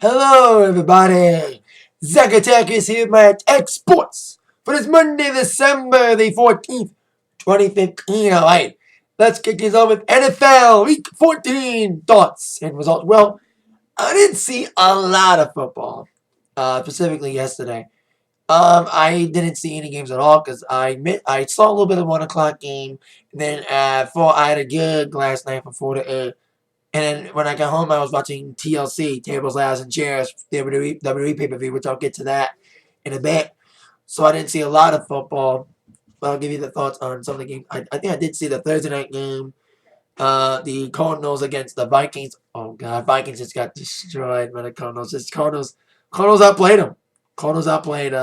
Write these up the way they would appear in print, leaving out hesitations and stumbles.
Hello, everybody. Zach Attack is here at Atak Sports for this Monday, December the 14th, 2015. All right, let's kick this off with NFL Week 14 thoughts and results. Well, I didn't see a lot of football, specifically yesterday. I didn't see any games at all because I saw a little bit of 1 o'clock game. And then I had a gig last night from 4 to 8. And then when I got home, I was watching TLC, Tables, Ladders, and Chairs, WWE pay-per-view, which I'll get to that in a bit. So I didn't see a lot of football. But I'll give you the thoughts on some of the games. I think I did see the Thursday night game, the Cardinals against the Vikings. Oh, God, Vikings just got destroyed by the Cardinals. Cardinals outplayed them. Cardinals outplayed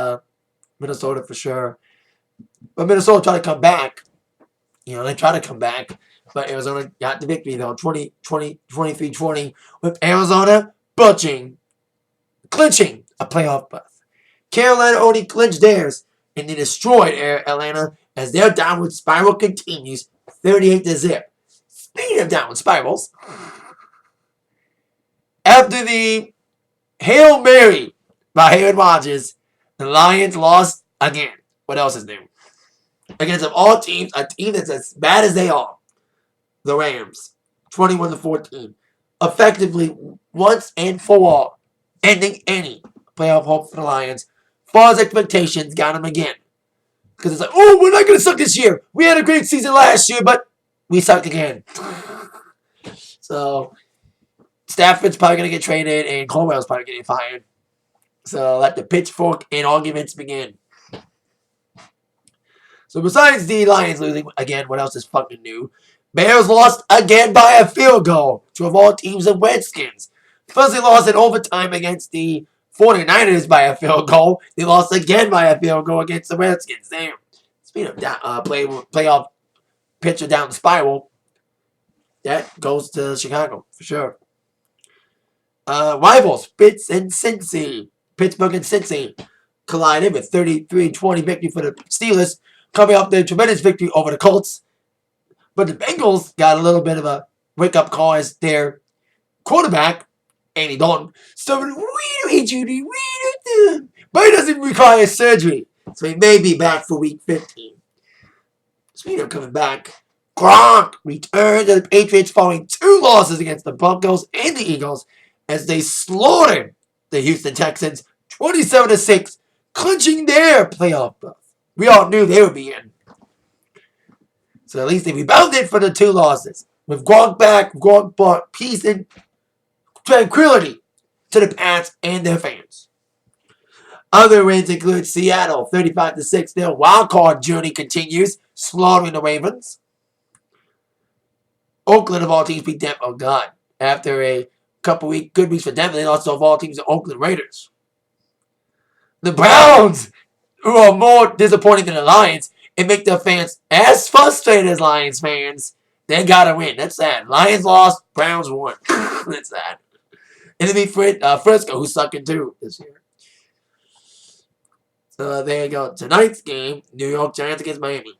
Minnesota for sure. But Minnesota tried to come back. They tried to come back. But Arizona got the victory, though, 23-20, with Arizona clinching a playoff berth. Carolina only clinched theirs, and they destroyed Atlanta as their downward spiral continues, 38-0. Speaking of downward spirals, after the Hail Mary by Aaron Rodgers, the Lions lost again. What else is new? Against of all teams, a team that's as bad as they are. The Rams, 21-14, effectively once and for all, ending any playoff hope for the Lions. False expectations got them again. Because it's like, oh, we're not going to suck this year. We had a great season last year, but we sucked again. So, Stafford's probably going to get traded, and Colwell's probably getting fired. So, let the pitchfork and arguments begin. So, besides the Lions losing again, what else is fucking new? Bears lost again by a field goal to, of all teams, the Redskins. First, they lost in overtime against the 49ers by a field goal. They lost again by a field goal against the Redskins. Damn. Speaking of playoff pitcher down the spiral, that goes to Chicago for sure. Rivals, Pittsburgh and Cincy collided with 33-20 victory for the Steelers, coming off their tremendous victory over the Colts. But the Bengals got a little bit of a wake-up call as their quarterback, Andy Dalton, suffered injury, but he doesn't require surgery, so he may be back for Week 15. Speaking of coming back, Gronk returned to the Patriots following 2 losses against the Broncos and the Eagles as they slaughtered the Houston Texans 27-6, clinching their playoff berth. We all knew they would be in. So at least they rebounded for the 2 losses. With Gronk back, Gronk brought peace and tranquility to the Pats and their fans. Other wins include Seattle, 35-6. Their wildcard journey continues, slaughtering the Ravens. Oakland, of all teams, beat Denver. Oh, God. After a couple good weeks for Denver, they lost to, of all teams, the Oakland Raiders. The Browns, who are more disappointing than the Lions, and make their fans as frustrated as Lions fans, they gotta win. That's sad. Lions lost, Browns won. That's sad. And then Frisco, who's sucking too this year. So there you go. Tonight's game, New York Giants against Miami.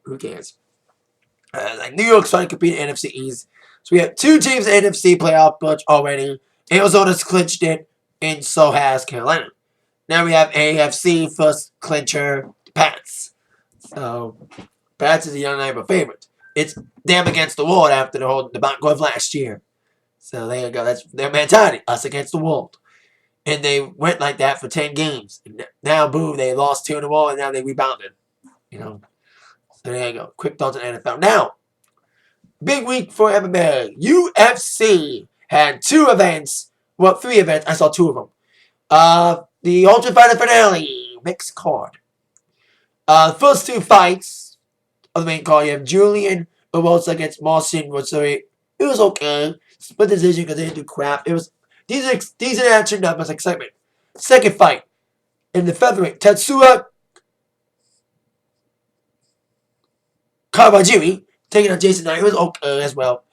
Who cares? New York's trying to compete in NFC East. So we have 2 teams in NFC playoff push already. Arizona's clinched it, and so has Carolina. Now we have AFC first clincher, Pats. So, Pats is a young neighbor favorite. It's them against the world after the whole debacle of last year. So, there you go. That's their mentality. Us against the world. And they went like that for 10 games. And now, boom, they lost 2 in a row, and now they rebounded. So, there you go. Quick thoughts on NFL. Now, big week for MMA. UFC had 2 events. Well, 3 events. I saw 2 of them. The Ultra Fighter Finale. Mixed card. First 2 fights of the main card, you have Julian Erosa against Marcin Rosari. It was okay. Split decision because they didn't do crap. It was decent action, not much excitement. Second fight, in the featherweight, Tetsuya Kawajiri taking on Jason Knight. It was okay as well.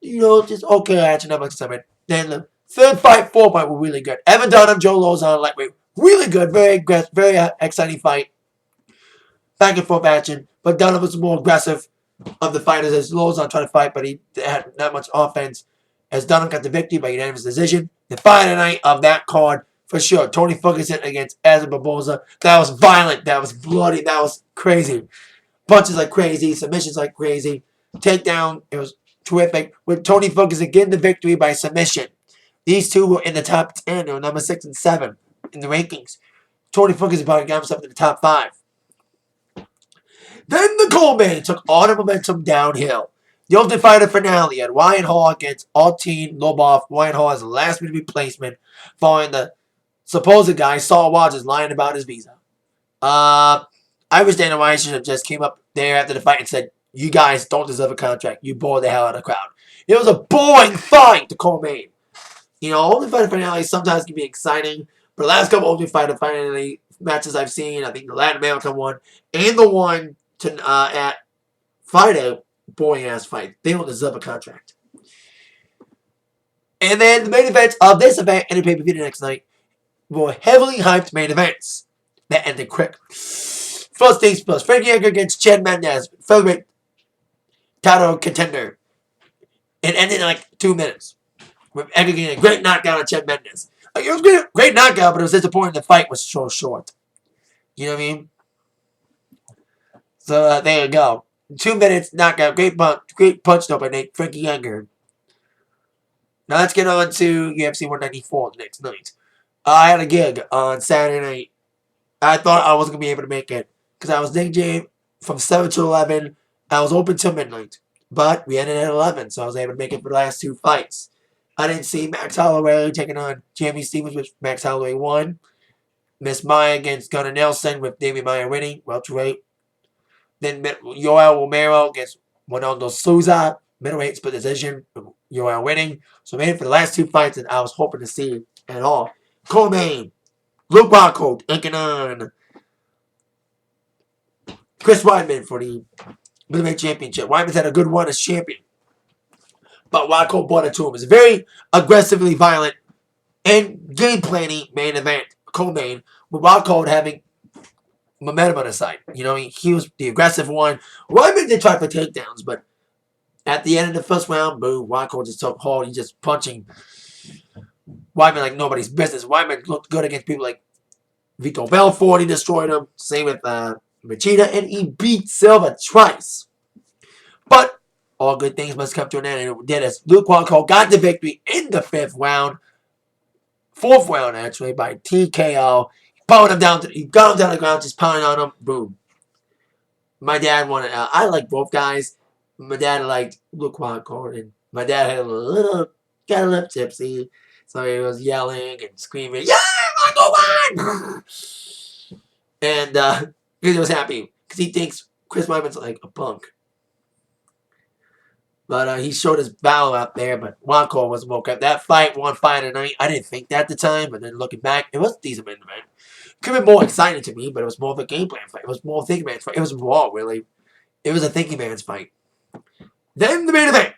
Just okay action, not much excitement. Then the third fight, 4 fight were really good. Evan Dunham, Joe Lozon, lightweight. Really good, very aggressive, very exciting fight. Back and forth action, but Dunham was more aggressive of the fighters as Lozon tried to fight, but he had not much offense. As Dunham got the victory by unanimous decision, The final night of that card, for sure. Tony Ferguson against Ezra Barboza. That was violent. That was bloody. That was crazy. Punches like crazy. Submissions like crazy. Takedown. It was terrific. With Tony Ferguson getting the victory by submission. These two were in the top 10. They were number 6 and 7 in the rankings. Tony Ferguson probably got himself in the top 5. Then the co-main took all the momentum downhill. The Ultimate Fighter Finale had Ryan Hall against Altin Lobov. Ryan Hall as a last-minute replacement following the supposed guy, Saul Rogers, lying about his visa. I wish Dana White should have just came up there after the fight and said, you guys don't deserve a contract. You bore the hell out of the crowd. It was a boring fight, the co-main. You know, Ultimate Fighter Finale sometimes can be exciting, but the last couple Ultimate Fighter Finale matches I've seen, I think the Latin American one and the one at Friday, boring ass fight. They don't deserve a contract. And then the main events of this event and the pay-per-view the next night were heavily hyped main events that ended quick. First things first, Frankie Edgar against Chad Mendez, featherweight title contender. It ended in like 2 minutes. With Edgar getting a great knockout on Chad Mendez. Like, it was a great knockout, but it was disappointing the fight was so short. You know what I mean? So there you go. 2 minutes knockout, great punch though by Frankie Edgar. Now let's get on to UFC 194 the next night. I had a gig on Saturday night. I thought I wasn't going to be able to make it because I was DJing from 7 to 11. I was open till midnight. But we ended at 11, so I was able to make it for the last 2 fights. I didn't see Max Holloway taking on Jamie Stevens, which Max Holloway won. Miss Maya against Gunnar Nelson with David Maya winning, welterweight. Then Yoel Romero against Ronaldo Souza, middleweight split decision, Yoel winning. So I made it for the last 2 fights that I was hoping to see at all. Co-main, Luke Rockhold taking on Chris Weidman for the middleweight championship. Weidman's had a good run as champion, but Rockhold brought it to him. It was a very aggressively violent and game planning main event, co-main, with Rockhold having momentum on his side. You know, he was the aggressive one. Weidman did try for takedowns, but at the end of the first round, boom, Rockhold just took hold. He just punching Weidman like nobody's business. Weidman looked good against people like Vitor Belfort. He destroyed him. Same with Machida, and he beat Silva twice. But all good things must come to an end, and it did as Luke Rockhold got the victory in the 5th round. 4th round, actually, by TKO. He got him down to the ground, just pounding on him. Boom. My dad wanted, I like both guys. My dad liked Luke Rockhold, and my dad had got a little tipsy. So he was yelling and screaming, yeah, Rockhold won! And he was happy, because he thinks Chris Weidman's like a punk. But he showed his battle out there, but Rockhold was woke up. That fight, one fight a night, I didn't think that at the time, but then looking back, it was a decent main event. Could have been more exciting to me, but it was more of a game plan fight. It was more a thinking man's fight. It was raw, really. It was a thinking man's fight. Then the main event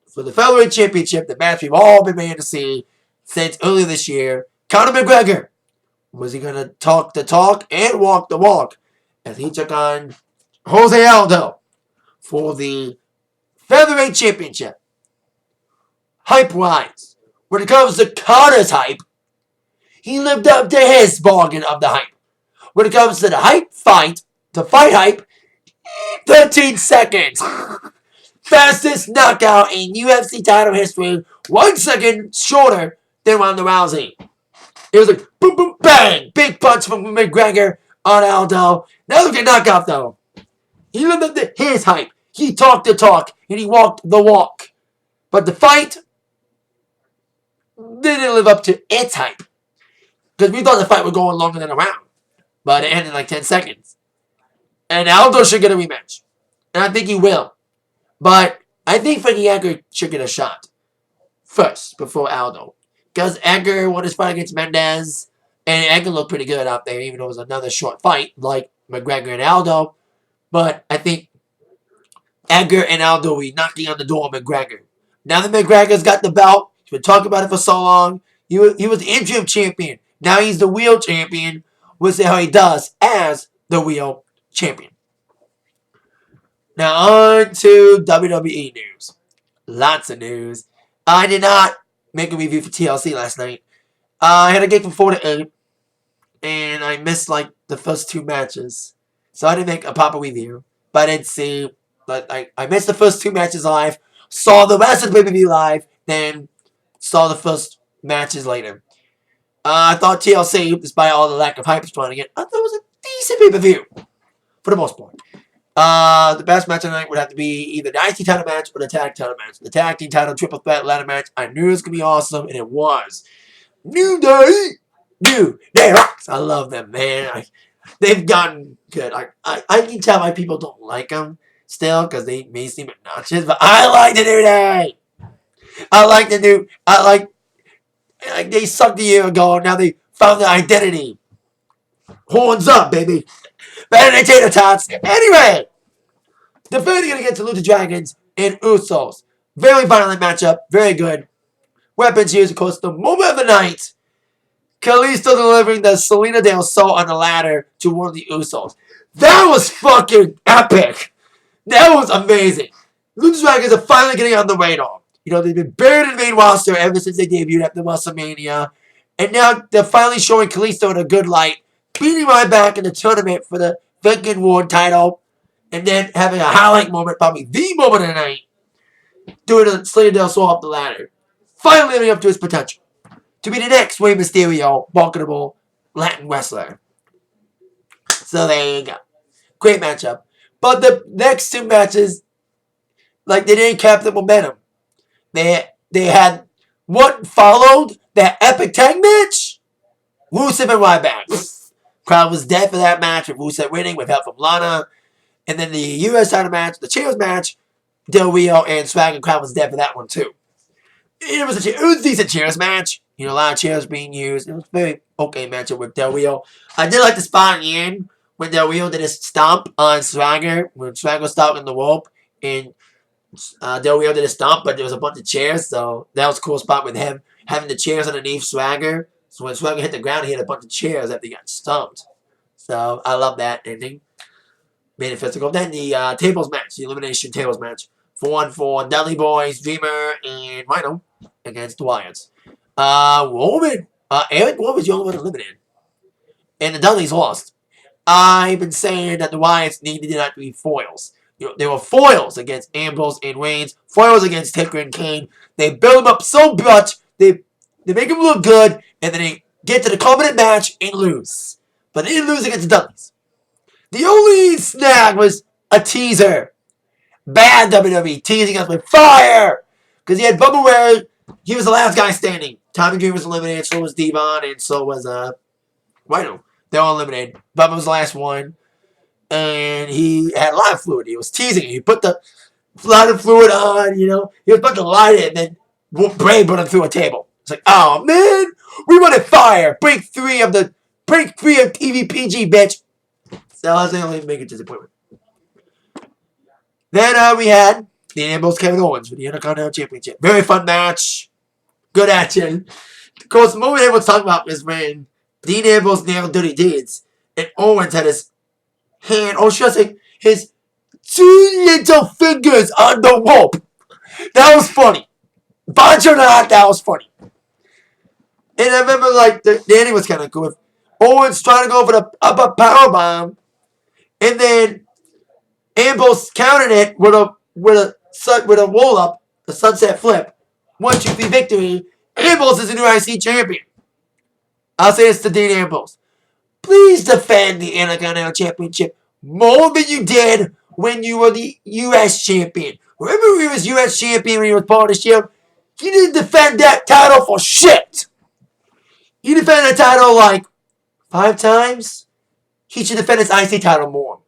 for the featherweight championship, the match we've all been waiting to see since earlier this year. Conor McGregor. Was he going to talk the talk and walk the walk as he took on Jose Aldo for the featherweight championship? Hype-wise, when it comes to Conor's hype, he lived up to his bargain of the hype. When it comes to the hype fight, the fight hype, 13 seconds. Fastest knockout in UFC title history, 1 second shorter than Ronda Rousey. It was like boom, boom, bang. Big punch from McGregor on Aldo. Now look at knockout, though. He lived up to his hype. He talked the talk, and he walked the walk. But the fight didn't live up to its hype. Because we thought the fight would go on longer than a round. But it ended in like 10 seconds. And Aldo should get a rematch. And I think he will. But I think Frankie Edgar should get a shot first before Aldo. Because Edgar won his fight against Mendez. And Edgar looked pretty good out there, even though it was another short fight like McGregor and Aldo. But I think Edgar and Aldo will be knocking on the door of McGregor. Now that McGregor's got the belt, he's been talking about it for so long. He was the interim champion. Now he's the real champion. We'll see how he does as the real champion. Now on to WWE news. Lots of news. I did not make a review for TLC last night I had a game from 4 to 8, and I missed like the first 2 matches, so I didn't make a proper review. But I did see, but I missed the first 2 matches live, saw the rest of the pay-per-view live, then saw the first matches later. I thought TLC, despite all the lack of hype surrounding it, I thought it was a decent pay-per-view for the most part. The best match of the night would have to be either the IC title match or the tag title match. The tag team title triple threat ladder match, I knew it was going to be awesome, and it was. New Day Rocks. I love them, man. They've gotten good. I can tell why people don't like them still, because they may seem obnoxious, but I like the New Day. I like they sucked a year ago, and now they found their identity. Horns up, baby. Better than tater tots. Anyway, defending against the Lucha Dragons and Usos. Very violent matchup. Very good. Weapons used, of course, the moment of the night. Kalisto delivering the Selena Del Sol on the ladder to one of the Usos. That was fucking epic. That was amazing. Lucha Dragons are finally getting on the radar. You know, they've been buried in the main roster ever since they debuted after WrestleMania. And now they're finally showing Kalisto in a good light. Beating Ryback in the tournament for the Viking World title. And then having a highlight moment, probably the moment of the night. Doing a Selena Del Sol up the ladder. Finally living up to his potential. To be the next Rey Mysterio, marketable Latin wrestler. So there you go. Great matchup. But the next 2 matches, like, they didn't cap the momentum. They had what followed that epic tag match? Rusev and Ryback. Crowd was dead for that match, with Rusev winning with help from Lana. And then the US title match, the Cheers match, Del Rio and Swag and crowd was dead for that one too. It was a decent Cheers match. You know, a lot of chairs being used. It was a very okay matchup with Del Rio. I did like the spot in the end when Del Rio did his stomp on Swagger. When Swagger was stopping the rope and Del Rio did a stomp, but there was a bunch of chairs. So that was a cool spot with him having the chairs underneath Swagger. So when Swagger hit the ground, he had a bunch of chairs after he got stumped. So I love that ending. Made it physical. Then the tables match, the elimination tables match. 4-on-4, Dudley Boys, Dreamer, and Rhino against the Wyatts. Eric Rowan was the only one eliminated. And the Dudleys lost. I've been saying that the Wyatts needed not to be foils. You know, they were foils against Ambrose and Reigns, foils against Taker and Kane. They build them up so much, they make them look good, and then they get to the culminant match and lose. But they didn't lose against the Dudleys. The only snag was a teaser. Bad WWE teasing us with fire! Because he had Bubba Ray. He was the last guy standing. Tommy Dreamer was eliminated, so was Devon, and so was Rhino. They're all eliminated. Bubba was the last one. And he had live fluid. He was teasing it. He put the lighter fluid on, you know. He was about to light it, and then Bray put him through a table. It's like, oh man, we wanted fire. Break 3 of TVPG, bitch. So that's the only major disappointment. Then we had the Ambrose Kevin Owens for the Intercontinental Championship. Very fun match. Good action. Of course, the moment everyone's talking about is when Dean Ambrose nailed Dirty Deeds, and Owens had his hand, or should I say, his 2 little fingers on the rope. That was funny. Bunch or not, that was funny. And I remember, like, the ending was kind of cool. Owens trying to go for the upper powerbomb, and then Ambrose countered it with a roll up, a sunset flip. 1, 2, 3 victory. Ambrose is the new IC champion. I'll say this to Dean Ambrose. Please defend the Intercontinental Championship more than you did when you were the U.S. champion. Remember when he was U.S. champion when he was part of the Shield? He didn't defend that title for shit. He defended the title like 5 times. He should defend his IC title more.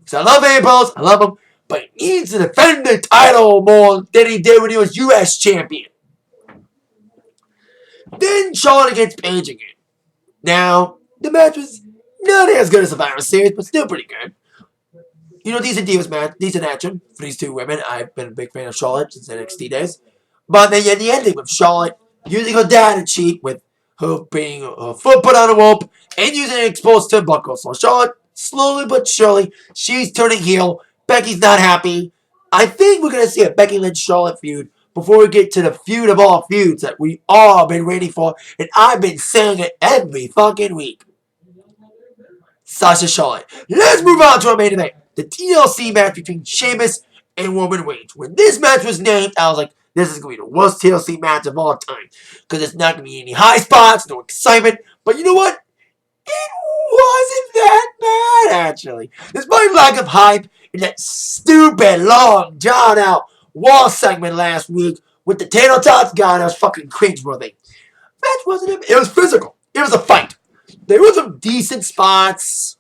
So I love Ambrose, I love him, but he needs to defend the title more than he did when he was U.S. champion. Then Charlotte against Paige again. Now, the match was not as good as Survivor Series, but still pretty good. You know, decent Divas match, decent action for these 2 women. I've been a big fan of Charlotte since NXT days. But then you had the ending with Charlotte using her dad to cheat with her being her foot put on a rope and using an exposed turnbuckle. So Charlotte, slowly but surely, she's turning heel. Becky's not happy. I think we're going to see a Becky Lynch-Charlotte feud before we get to the feud of all feuds that we all been waiting for, and I've been saying it every fucking week. Sasha Charlotte. Let's move on to our main event. The TLC match between Sheamus and Roman Reigns. When this match was named, I was like, this is going to be the worst TLC match of all time. Because it's not going to be any high spots, no excitement. But you know what? It wasn't that bad, actually. Despite lack of hype in that stupid, long, drawn-out wall segment last week with the tater tots guy, that was fucking cringeworthy. Match wasn't it was physical. It was a fight. There were some decent spots.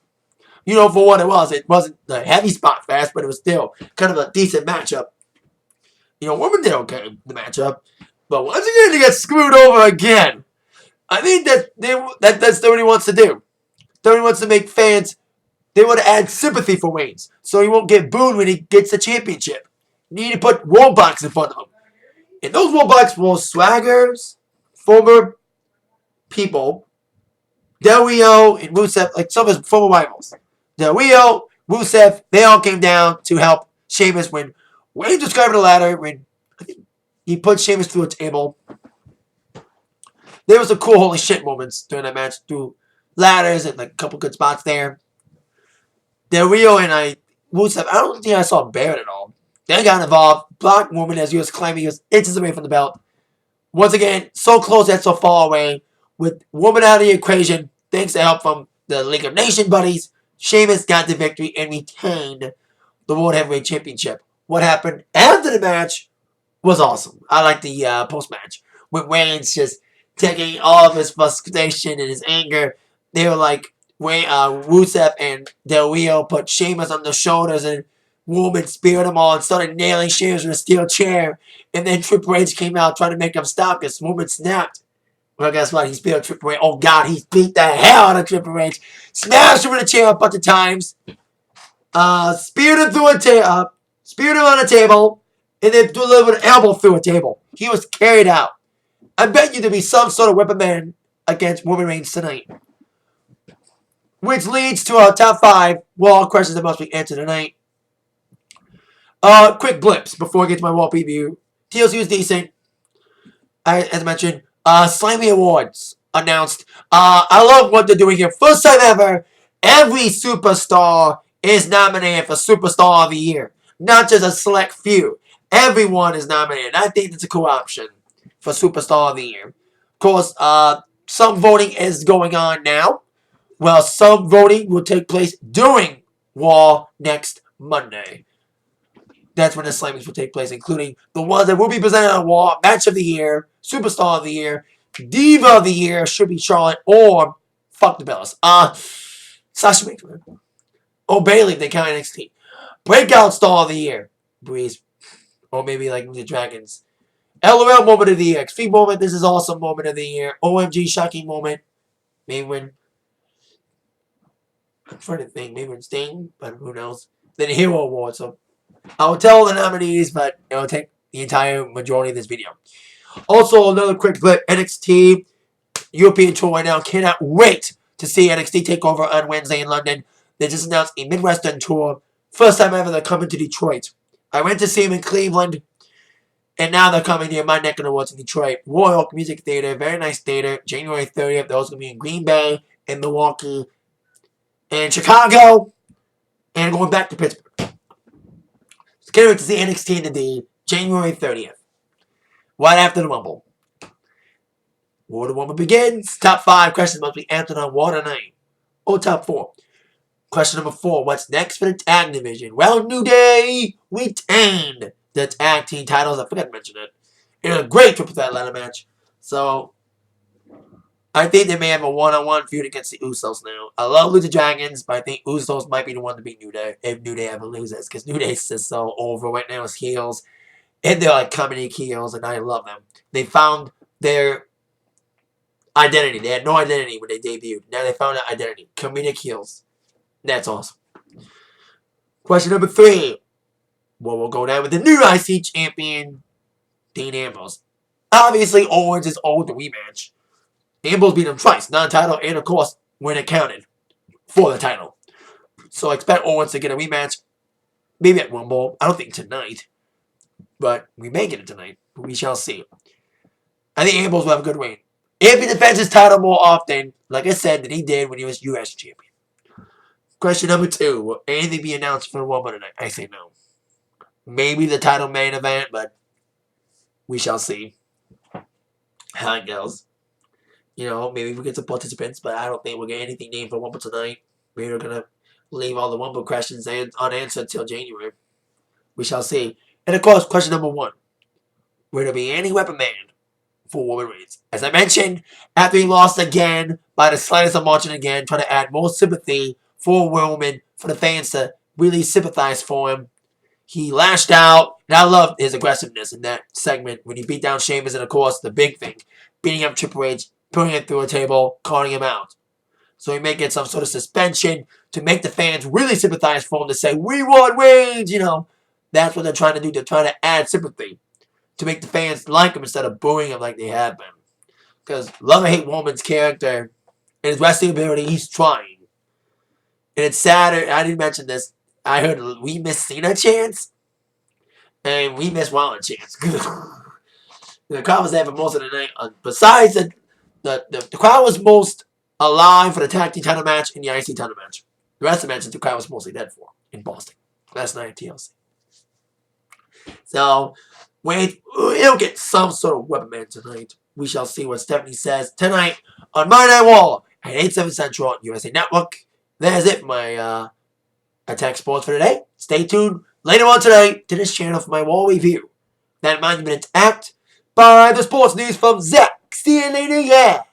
You know, for what it was. It wasn't the heavy spot fast, but it was still kind of a decent matchup. You know, Woman did okay in the matchup. But once again, they got screwed over again. I think that's what he wants to do. WWE wants to make fans, they want to add sympathy for Reigns. So he won't get booed when he gets the championship. You need to put roadblocks in front of him. And those roadblocks were swaggers, former people, Del Rio and Rusev, like some of his former rivals. Del Rio, Rusev, they all came down to help Sheamus when Reigns was climbing the ladder, when he put Sheamus through a table. There was some cool holy shit moments during that match, through ladders and like a couple good spots there. Del Rio and Rusev, I don't think I saw Barrett at all. They got involved. Blocked Roman as he was climbing, he was inches away from the belt. Once again, so close yet so far away. With Roman out of the equation, thanks to help from the League of Nations buddies, Sheamus got the victory and retained the World Heavyweight Championship. What happened after the match was awesome. I like the post-match. With Reigns just taking all of his frustration and his anger. They were like, Rusev and Del Rio put Sheamus on the shoulders, and Roman speared them all and started nailing Sheamus with a steel chair. And then Triple H came out trying to make him stop because Roman snapped. Well, guess what? He speared Triple H. Oh, God, he beat the hell out of Triple H. Smashed him with a chair a bunch of times. Speared him through speared him on a table. And then delivered an elbow through a table. He was carried out. I bet you there'll be some sort of weapon man against Roman Reigns tonight. Which leads to our top 5 Raw questions that must be answered tonight. Quick blips before I get to my Raw preview. TLC was decent. As I mentioned, Slammy Awards announced. I love what they're doing here. First time ever, every superstar is nominated for Superstar of the Year. Not just a select few. Everyone is nominated. I think that's a cool option for Superstar of the Year. Of course, some voting is going on now. Well, some voting will take place during Raw next Monday. That's when the Slammings will take place, including the ones that will be presented on Raw. Match of the Year, Superstar of the Year, Diva of the Year, should be Charlotte, or fuck the Bellas. Sasha Banks. Or Bayley, if they count NXT. Breakout Star of the Year, Breeze. Or maybe like the Dragons. LOL Moment of the Year. Extreme Moment, this is awesome Moment of the Year. OMG Shocking Moment. Maybe when... I'm trying to think. Maybe when Sting, but who knows. Then Hero Award, so... I will tell the nominees, but it will take the entire majority of this video. Also, another quick clip. NXT European Tour right now. Cannot wait to see NXT take over on Wednesday in London. They just announced a Midwestern tour. First time ever they're coming to Detroit. I went to see them in Cleveland. And now they're coming near my neck of the woods in Detroit. Royal Oak Music Theater. Very nice theater. January 30th. Those going to be in Green Bay, and Milwaukee, and Chicago. And going back to Pittsburgh. Can't wait to see NXT in the D, January 30th. Right after the Rumble. War the Rumble begins. Top 5 questions must be answered on Raw tonight. Or top 4. Question number 4. What's next for the tag division? Well, New Day retained the tag team titles. I forgot to mention it. In a great triple threat ladder match. So, I think they may have a one-on-one feud against the Usos now. I love Lucha Dragons, but I think Usos might be the one to beat New Day if New Day ever loses. Because New Day is just so over right now as heels. And they're like comedy heels, and I love them. They found their identity. They had no identity when they debuted. Now they found that identity. Comedic heels. That's awesome. Question number 3. Well, we'll go down with the new IC champion, Dean Ambrose. Obviously, Owens is owed the rematch. Ambrose beat him twice, non-title, and of course, when it counted for the title. So I expect Owens to get a rematch, maybe at Rumble. I don't think tonight, but we may get it tonight. But we shall see. I think Ambrose will have a good reign. If he defends his title more often, like I said, than he did when he was U.S. champion. Question number 2. Will anything be announced for Rumble tonight? I say no. Maybe the title main event, but we shall see how it goes. You know, maybe we get some participants, but I don't think we'll get anything named for Rumble tonight. Maybe we're going to leave all the Rumble questions unanswered until January. We shall see. And of course, question number 1. Will there be any weapon man for Roman Reigns? As I mentioned, after he lost again by the slightest of margin again, trying to add more sympathy for Roman, for the fans to really sympathize for him, he lashed out, and I loved his aggressiveness in that segment when he beat down Sheamus, and of course, the big thing, beating up Triple H, putting him through a table, calling him out. So he may get some sort of suspension to make the fans really sympathize for him, to say, we want Reigns, you know. That's what they're trying to do. They're trying to add sympathy to make the fans like him instead of booing him like they have been. Because love or hate Roman's character and his wrestling ability, he's trying. And it's sad, I didn't mention this, I heard we miss Cena chants, and we miss Rollins chants. The crowd was there for most of the night. Besides, the crowd was most alive for the tag team title match and the IC title match. The rest of the matches the crowd was mostly dead for in Boston last night at TLC. So, wait, he'll get some sort of weapon man tonight. We shall see what Stephanie says tonight on Monday Night Raw at 8, 7 Central on USA Network. There's it for my Atak Sports for today. Stay tuned later on tonight to this channel for my Raw review. That reminds me, it's act by the sports news from Zach. See you later, yeah.